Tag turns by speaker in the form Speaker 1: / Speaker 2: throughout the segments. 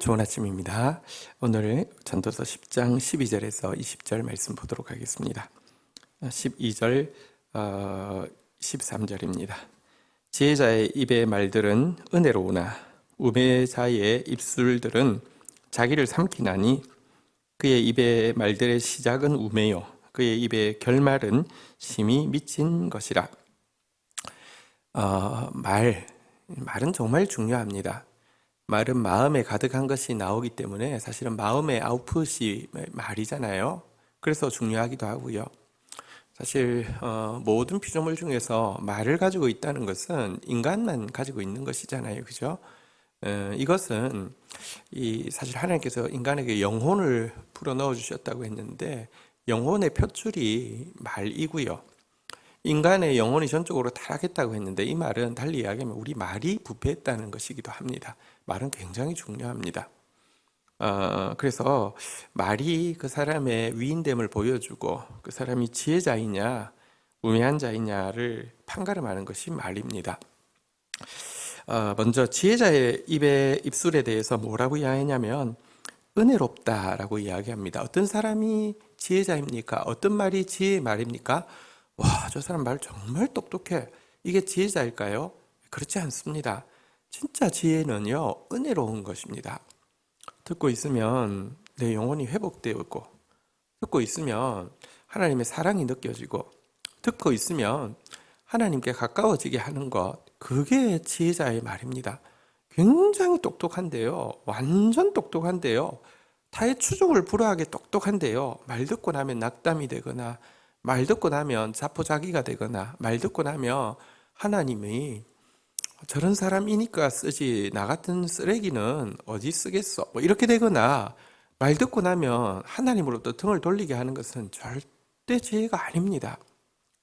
Speaker 1: 좋은 아침입니다. 오늘 전도서 10장 12절에서 20절 말씀 보도록 하겠습니다. 12절, 13절입니다. 지혜자의 입의 말들은 은혜로우나 우매자의 입술들은 자기를 삼키나니 그의 입의 말들의 시작은 우매요 그의 입의 결말은 심히 미친 것이라. 말은 정말 중요합니다. 말은 마음에 가득한 것이 나오기 때문에 사실은 마음의 아웃풋이 말이잖아요. 그래서 중요하기도 하고요. 사실 모든 피조물 중에서 말을 가지고 있다는 것은 인간만 가지고 있는 것이잖아요. 그죠? 이것은 사실 하나님께서 인간에게 영혼을 불어넣어 주셨다고 했는데 영혼의 표출이 말이고요. 인간의 영혼이 전적으로 타락했다고 했는데 이 말은 달리 이야기하면 우리 말이 부패했다는 것이기도 합니다. 말은 굉장히 중요합니다. 그래서 말이 그 사람의 위인됨을 보여주고 그 사람이 지혜자이냐 우매한 자이냐를 판가름하는 것이 말입니다. 먼저 지혜자의 입술에 대해서 뭐라고 이야기하냐면 은혜롭다라고 이야기합니다. 어떤 사람이 지혜자입니까? 어떤 말이 지혜의 말입니까? 와, 저 사람 말 정말 똑똑해. 이게 지혜자일까요? 그렇지 않습니다. 진짜 지혜는요, 은혜로운 것입니다. 듣고 있으면 내 영혼이 회복되고, 듣고 있으면 하나님의 사랑이 느껴지고, 듣고 있으면 하나님께 가까워지게 하는 것, 그게 지혜자의 말입니다. 굉장히 똑똑한데요. 완전 똑똑한데요. 타의 추종을 불허하게 똑똑한데요. 말 듣고 나면 낙담이 되거나 말 듣고 나면 자포자기가 되거나 말 듣고 나면 하나님이 저런 사람이니까 쓰지 나 같은 쓰레기는 어디 쓰겠어 뭐 이렇게 되거나 말 듣고 나면 하나님으로부터 등을 돌리게 하는 것은 절대 지혜가 아닙니다.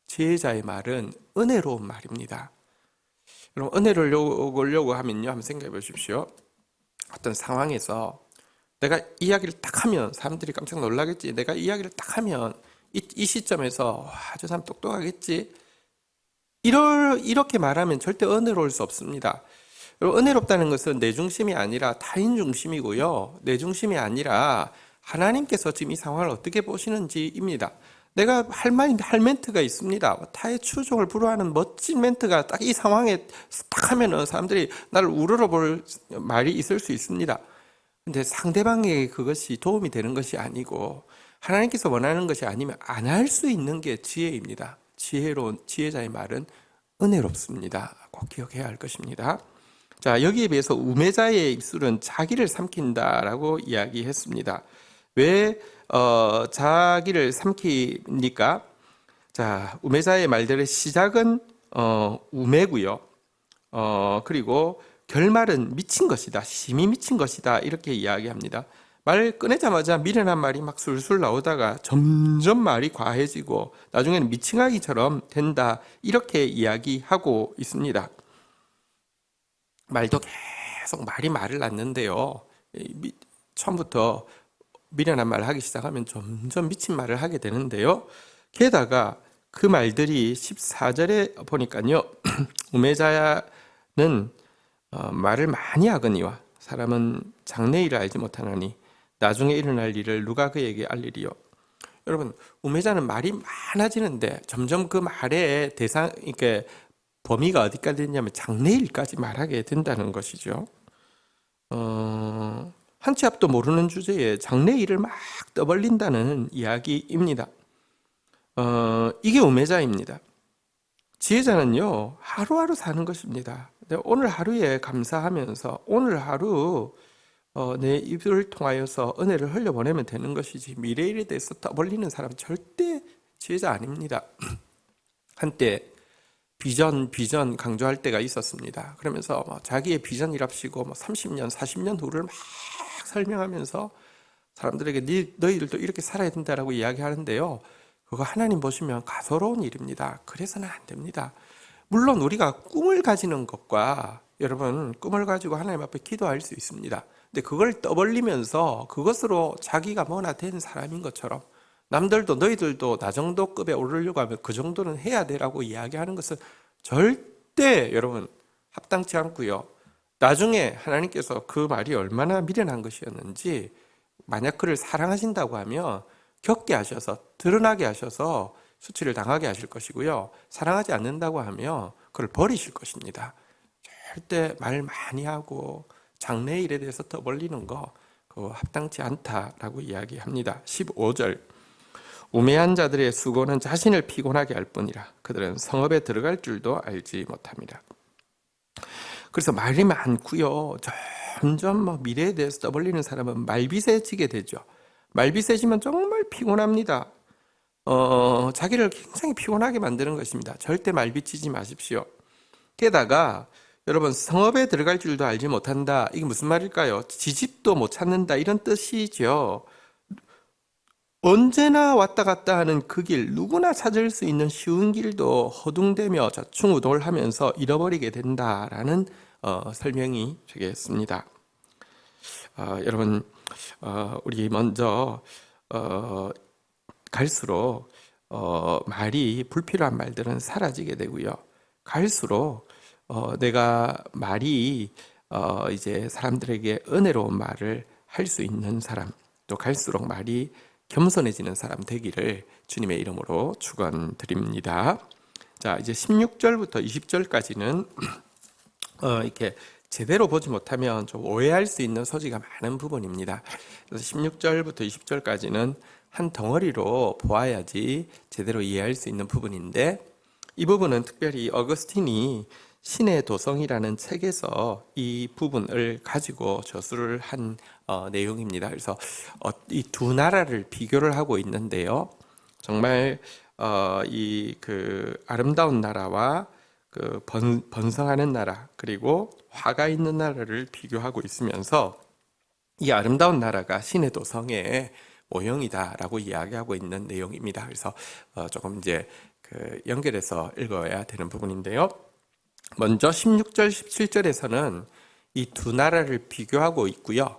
Speaker 1: 지혜자의 말은 은혜로운 말입니다. 여러분 은혜를 요구하려고 하면요 한번 생각해 보십시오. 어떤 상황에서 내가 이야기를 딱 하면 사람들이 깜짝 놀라겠지. 내가 이야기를 딱 하면 이 시점에서 와, 저 사람 똑똑하겠지. 이렇게 말하면 절대 은혜로울 수 없습니다. 은혜롭다는 것은 내 중심이 아니라 타인 중심이고요. 내 중심이 아니라 하나님께서 지금 이 상황을 어떻게 보시는지입니다. 내가 할 멘트가 있습니다. 타의 추종을 불허하는 멋진 멘트가 딱 이 상황에 딱 하면은 사람들이 나를 우러러볼 말이 있을 수 있습니다. 근데 상대방에게 그것이 도움이 되는 것이 아니고 하나님께서 원하는 것이 아니면 안 할 수 있는 게 지혜입니다. 지혜로운 지혜자의 말은 은혜롭습니다. 꼭 기억해야 할 것입니다. 자, 여기에 비해서 우매자의 입술은 자기를 삼킨다라고 이야기했습니다. 왜 자기를 삼킵니까? 자, 우매자의 말들의 시작은 우매고요. 그리고 결말은 미친 것이다. 심히 미친 것이다. 이렇게 이야기합니다. 말 꺼내자마자 미련한 말이 막 술술 나오다가 점점 말이 과해지고 나중에는 미칭하기처럼 된다. 이렇게 이야기하고 있습니다. 말도 계속 말을 낳는데요. 처음부터 미련한 말을 하기 시작하면 점점 미친 말을 하게 되는데요. 게다가 그 말들이 14절에 보니까요. 우매자는 말을 많이 하거니와 사람은 장래일을 알지 못하나니 나중에 일어날 일을 누가 그에게 알리리요. 여러분 우매자는 말이 많아지는데 점점 그 말의 이렇게 범위가 어디까지 되냐면 장래일까지 말하게 된다는 것이죠. 한 치 앞도 모르는 주제에 장래일을 막 떠벌린다는 이야기입니다. 이게 우매자입니다. 지혜자는요 하루하루 사는 것입니다. 오늘 하루에 감사하면서 오늘 하루 내 입을 통하여서 은혜를 흘려보내면 되는 것이지 미래일에 대해서 떠벌리는 사람은 절대 지혜자 아닙니다. 한때 비전 강조할 때가 있었습니다. 그러면서 자기의 비전이랍시고 30년 40년 후를 막 설명하면서 사람들에게 너희들도 이렇게 살아야 된다라고 이야기하는데요. 그거 하나님 보시면 가소로운 일입니다. 그래서는 안 됩니다. 물론 우리가 꿈을 가지는 것과 여러분 꿈을 가지고 하나님 앞에 기도할 수 있습니다. 근데 그걸 떠벌리면서 그것으로 자기가 뭐나 된 사람인 것처럼 남들도 너희들도 나 정도 급에 오르려고 하면 그 정도는 해야 되라고 이야기하는 것은 절대 여러분 합당치 않고요. 나중에 하나님께서 그 말이 얼마나 미련한 것이었는지, 만약 그를 사랑하신다고 하면 겪게 하셔서, 드러나게 하셔서 수치를 당하게 하실 것이고요. 사랑하지 않는다고 하면 그를 버리실 것입니다. 절대 말 많이 하고 장래 일에 대해서 떠벌리는 거 그거 합당치 않다라고 이야기합니다. 15절, 우매한 자들의 수고는 자신을 피곤하게 할 뿐이라 그들은 성읍에 들어갈 줄도 알지 못합니다. 그래서 말이 많고요. 점점 미래에 대해서 떠벌리는 사람은 말비세지게 되죠. 말비세지면 정말 피곤합니다. 자기를 굉장히 피곤하게 만드는 것입니다. 절대 말비치지 마십시오. 게다가 여러분, 성읍에 들어갈 줄도 알지 못한다. 이게 무슨 말일까요? 지집도 못 찾는다, 이런 뜻이죠. 언제나 왔다 갔다 하는 그 길, 누구나 찾을 수 있는 쉬운 길도 허둥대며 좌충우돌하면서 잃어버리게 된다라는 설명이 되겠습니다. 여러분, 우리 먼저 갈수록 말이 불필요한 말들은 사라지게 되고요. 갈수록 내가 말이 이제 사람들에게 은혜로운 말을 할 수 있는 사람, 또 갈수록 말이 겸손해지는 사람 되기를 주님의 이름으로 축원드립니다. 자, 이제 16절부터 20절까지는 이렇게 제대로 보지 못하면 좀 오해할 수 있는 소지가 많은 부분입니다. 그래서 16절부터 20절까지는 한 덩어리로 보아야지 제대로 이해할 수 있는 부분인데, 이 부분은 특별히 어거스틴이 신의 도성이라는 책에서 이 부분을 가지고 저술을 한 내용입니다. 그래서 이 두 나라를 비교를 하고 있는데요. 정말 이 그 아름다운 나라와 그 번성하는 나라, 그리고 화가 있는 나라를 비교하고 있으면서 이 아름다운 나라가 신의 도성의 모형이다라고 이야기하고 있는 내용입니다. 그래서 조금 이제 그 연결해서 읽어야 되는 부분인데요. 먼저 16절, 17절에서는 이 두 나라를 비교하고 있고요.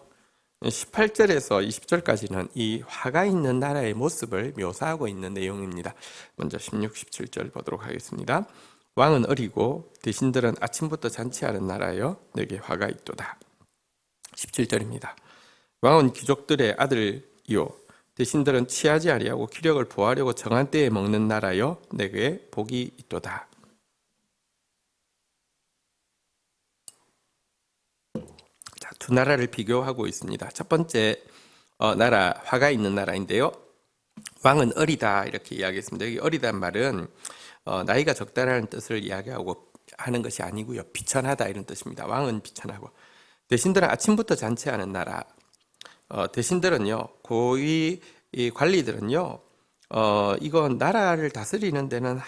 Speaker 1: 18절에서 20절까지는 이 화가 있는 나라의 모습을 묘사하고 있는 내용입니다. 먼저 16, 17절 보도록 하겠습니다. 왕은 어리고 대신들은 아침부터 잔치하는 나라여 내게 화가 있도다. 17절입니다. 왕은 귀족들의 아들이요 대신들은 취하지 아니하고 기력을 보하려고 정한 때에 먹는 나라여 내게 복이 있도다. 자, 두 나라를 비교하고 있습니다. 첫 번째 나라, 화가 있는 나라인데요. 왕은 어리다 이렇게 이야기했습니다. 여기 어리다는 말은 나이가 적다라는 뜻을 이야기하고 하는 것이 아니고요. 비천하다 이런 뜻입니다. 왕은 비천하고, 대신들은 아침부터 잔치하는 나라. 대신들은요, 고위 관리들은요, 이건 나라를 다스리는 데는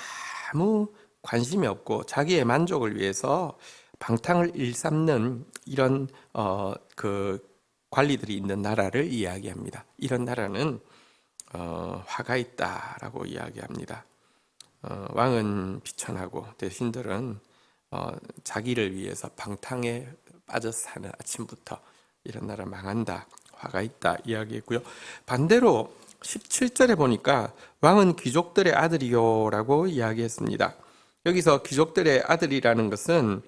Speaker 1: 아무 관심이 없고 자기의 만족을 위해서 방탕을 일삼는 이런 그 관리들이 있는 나라를 이야기합니다. 이런 나라는 화가 있다라고 이야기합니다. 왕은 비천하고 대신들은 자기를 위해서 방탕에 빠져 사는, 아침부터 이런 나라 망한다, 화가 있다 이야기했고요. 반대로 17절에 보니까 왕은 귀족들의 아들이요라고 이야기했습니다. 여기서 귀족들의 아들이라는 것은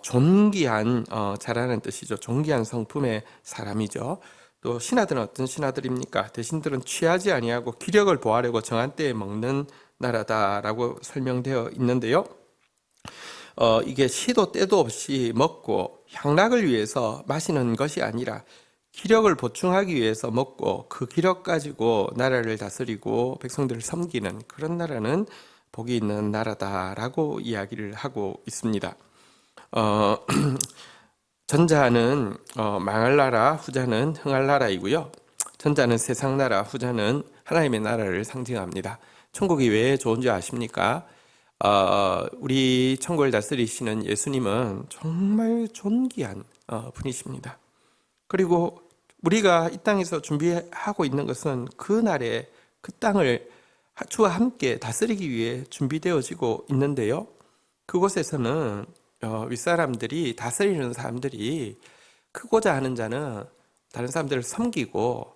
Speaker 1: 존귀한 자라는 뜻이죠. 존귀한 성품의 사람이죠. 또 신하들은 어떤 신하들입니까? 대신들은 취하지 아니하고 기력을 보하려고 정한 때에 먹는 나라다라고 설명되어 있는데요. 이게 시도 때도 없이 먹고 향락을 위해서 마시는 것이 아니라 기력을 보충하기 위해서 먹고 그 기력 가지고 나라를 다스리고 백성들을 섬기는 그런 나라는 복이 있는 나라다라고 이야기를 하고 있습니다. 전자는 망할 나라, 후자는 흥할 나라이고요. 전자는 세상 나라, 후자는 하나님의 나라를 상징합니다. 천국이 왜 좋은지 아십니까? 우리 천국을 다스리시는 예수님은 정말 존귀한 분이십니다. 그리고 우리가 이 땅에서 준비하고 있는 것은 그 날에 그 땅을 주와 함께 다스리기 위해 준비되어지고 있는데요. 그곳에서는 윗사람들이, 다스리는 사람들이, 크고자 하는 자는 다른 사람들을 섬기고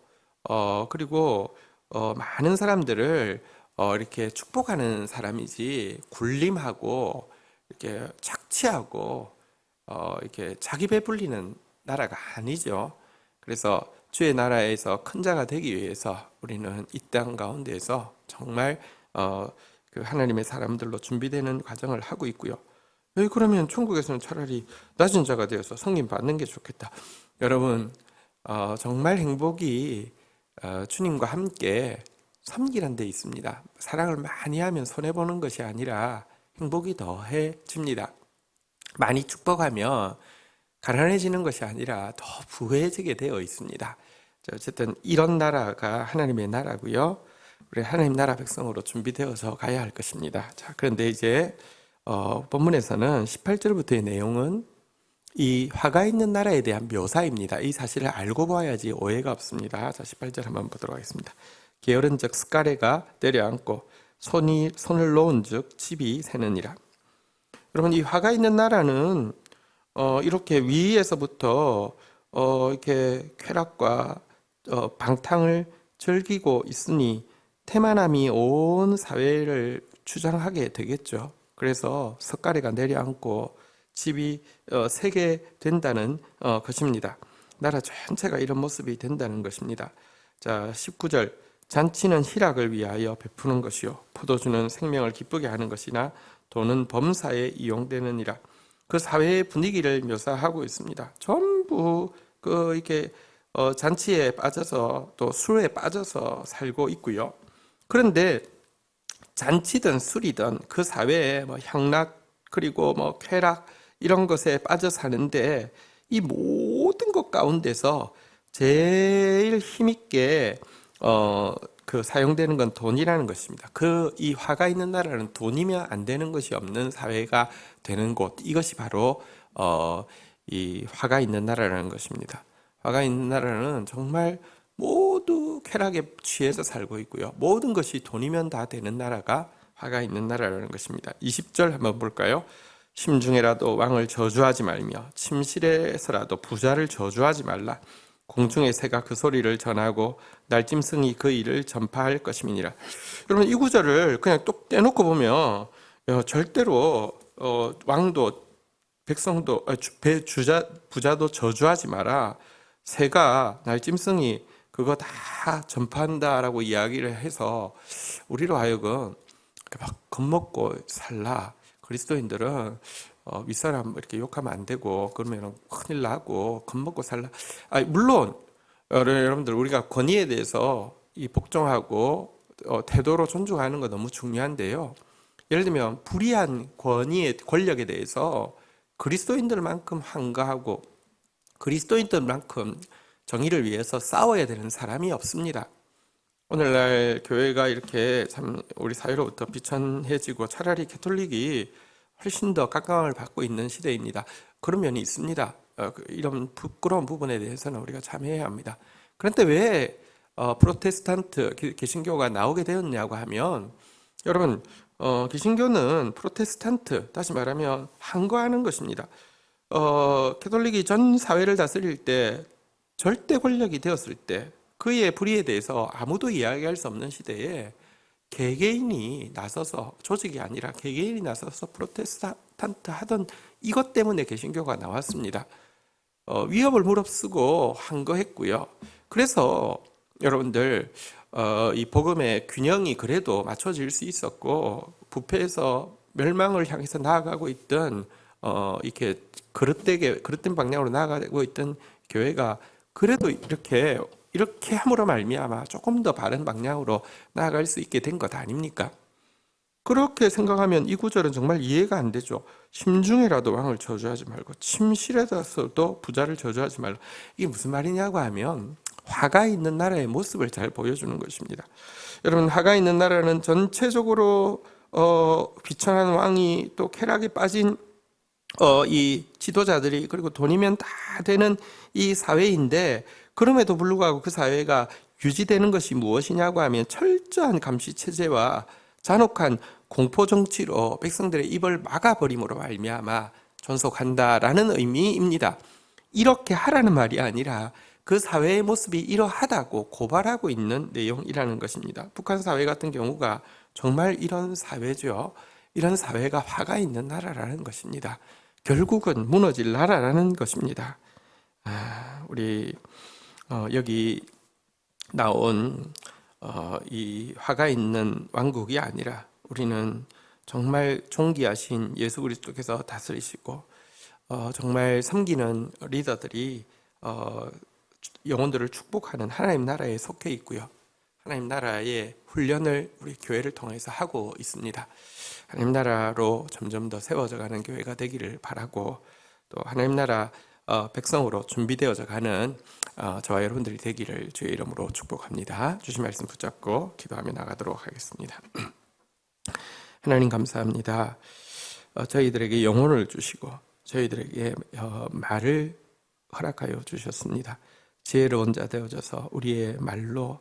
Speaker 1: 그리고 많은 사람들을 이렇게 축복하는 사람이지, 굴림하고 이렇게 착취하고 이렇게 자기 배불리는 나라가 아니죠. 그래서 주의 나라에서 큰 자가 되기 위해서 우리는 이 땅 가운데에서 정말 그 하나님의 사람들로 준비되는 과정을 하고 있고요. 그러면 천국에서는 차라리 낮은 자가 되어서 성림 받는 게 좋겠다. 여러분, 정말 행복이 주님과 함께 섬기는 데 있습니다. 사랑을 많이 하면 손해보는 것이 아니라 행복이 더해집니다. 많이 축복하면 가난해지는 것이 아니라 더 부해지게 되어 있습니다. 어쨌든 이런 나라가 하나님의 나라고요. 우리 하나님 나라 백성으로 준비되어서 가야 할 것입니다. 자, 그런데 이제 본문에서는 18절부터의 내용은 이 화가 있는 나라에 대한 묘사입니다. 이 사실을 알고 봐야지 오해가 없습니다. 자, 18절 한번 보도록 하겠습니다. 게으른 즉 스가랴가 내려앉고 손을 놓은 즉 집이 새느니라. 여러분, 이 화가 있는 나라는 이렇게 위에서부터 이렇게 쾌락과 방탕을 즐기고 있으니 태만함이 온 사회를 주장하게 되겠죠. 그래서 석가래가 내려앉고 집이 새게 된다는 것입니다. 나라 전체가 이런 모습이 된다는 것입니다. 자, 19절 잔치는 희락을 위하여 베푸는 것이요 포도주는 생명을 기쁘게 하는 것이나 돈은 범사에 이용되느니라. 그 사회의 분위기를 묘사하고 있습니다. 전부 이렇게 잔치에 빠져서 또 술에 빠져서 살고 있고요. 그런데 잔치든 술이든 그 사회에 향락 그리고 쾌락 이런 것에 빠져 사는데 이 모든 것 가운데서 제일 힘있게 사용되는 건 돈이라는 것입니다. 이 화가 있는 나라는 돈이면 안 되는 것이 없는 사회가 되는 곳, 이것이 바로 이 화가 있는 나라라는 것입니다. 화가 있는 나라는 정말 모두 쾌락에 취해서 살고 있고요. 모든 것이 돈이면 다 되는 나라가 화가 있는 나라라는 것입니다. 20절 한번 볼까요? 심중에라도 왕을 저주하지 말며 침실에서라도 부자를 저주하지 말라. 공중의 새가 그 소리를 전하고 날짐승이 그 일을 전파할 것임이니라. 여러분, 이 구절을 그냥 똑 떼놓고 보면 절대로 왕도 백성도 부자도 저주하지 마라. 새가 날짐승이 그거 다 전파한다라고 이야기를 해서 우리로 하여금 막 겁먹고 살라. 그리스도인들은 윗사람 이렇게 욕하면 안 되고 그러면 큰일 나고 겁먹고 살라. 물론 여러분들 우리가 권위에 대해서 복종하고 태도로 존중하는 거 너무 중요한데요. 예를 들면 불의한 권력에 대해서 그리스도인들만큼 한가하고 그리스도인들만큼 정의를 위해서 싸워야 되는 사람이 없습니다. 오늘날 교회가 이렇게 참 우리 사회로부터 비천해지고 차라리 가톨릭이 훨씬 더 각광을 받고 있는 시대입니다. 그런 면이 있습니다. 이런 부끄러운 부분에 대해서는 우리가 참여해야 합니다. 그런데 왜 프로테스탄트 개신교가 나오게 되었냐고 하면 여러분 개신교는 프로테스탄트 다시 말하면 항거하는 것입니다. 가톨릭이 전 사회를 다스릴 때 절대 권력이 되었을 때 그의 불의에 대해서 아무도 이야기할 수 없는 시대에 개개인이 나서서 조직이 아니라 개개인이 나서서 프로테스탄트 하던 이것 때문에 개신교가 나왔습니다. 위협을 무릅쓰고 한 거했고요. 그래서 여러분들 이 복음의 균형이 그래도 맞춰질 수 있었고 부패해서 멸망을 향해서 나아가고 있던 이렇게 그릇된 방향으로 나아가고 있던 교회가 그래도 이렇게 함으로 말미암아 조금 더 바른 방향으로 나아갈 수 있게 된 것 아닙니까? 그렇게 생각하면 이 구절은 정말 이해가 안 되죠. 심중에라도 왕을 저주하지 말고 침실에서도 부자를 저주하지 말라. 이게 무슨 말이냐고 하면 화가 있는 나라의 모습을 잘 보여주는 것입니다. 여러분, 화가 있는 나라는 전체적으로 비천한 왕이 또 쾌락에 빠진 이 지도자들이 그리고 돈이면 다 되는 이 사회인데 그럼에도 불구하고 그 사회가 유지되는 것이 무엇이냐고 하면 철저한 감시 체제와 잔혹한 공포 정치로 백성들의 입을 막아버림으로 말미암아 존속한다라는 의미입니다. 이렇게 하라는 말이 아니라 그 사회의 모습이 이러하다고 고발하고 있는 내용이라는 것입니다. 북한 사회 같은 경우가 정말 이런 사회죠. 이런 사회가 화가 있는 나라라는 것입니다. 결국은 무너질 나라라는 것입니다. 우리 여기 나온 이 화가 있는 왕국이 아니라 우리는 정말 존귀하신 예수 그리스도께서 다스리시고 정말 섬기는 리더들이 영혼들을 축복하는 하나님 나라에 속해 있고요. 하나님 나라의 훈련을 우리 교회를 통해서 하고 있습니다. 하나님 나라로 점점 더 세워져 가는 교회가 되기를 바라고, 또 하나님 나라 백성으로 준비되어져 가는 저와 여러분들이 되기를 주의 이름으로 축복합니다. 주신 말씀 붙잡고 기도하며 나가도록 하겠습니다. 하나님 감사합니다. 저희들에게 영혼을 주시고 저희들에게 말을 허락하여 주셨습니다. 지혜로운 자 되어져서 우리의 말로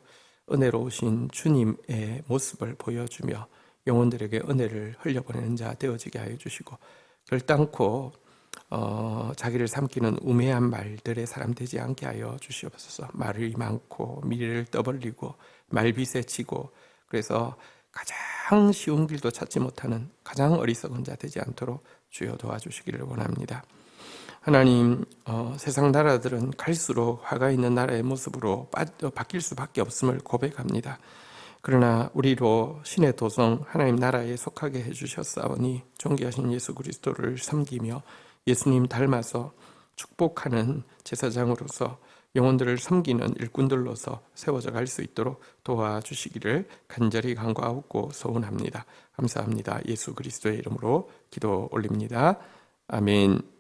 Speaker 1: 은혜로우신 주님의 모습을 보여주며 영혼들에게 은혜를 흘려보내는 자 되어지게 하여 주시고, 결단코 자기를 삼키는 우매한 말들의 사람 되지 않게 하여 주시옵소서. 말이 많고 미래를 떠벌리고 말빗에 치고, 그래서 가장 쉬운 길도 찾지 못하는 가장 어리석은 자 되지 않도록 주여 도와주시기를 원합니다. 하나님, 세상 나라들은 갈수록 화가 있는 나라의 모습으로 바뀔 수밖에 없음을 고백합니다. 그러나 우리로 신의 도성 하나님 나라에 속하게 해주셨사오니 존귀하신 예수 그리스도를 섬기며 예수님 닮아서 축복하는 제사장으로서 영혼들을 섬기는 일꾼들로서 세워져 갈 수 있도록 도와주시기를 간절히 간구하고 소원합니다. 감사합니다. 예수 그리스도의 이름으로 기도 올립니다. 아멘.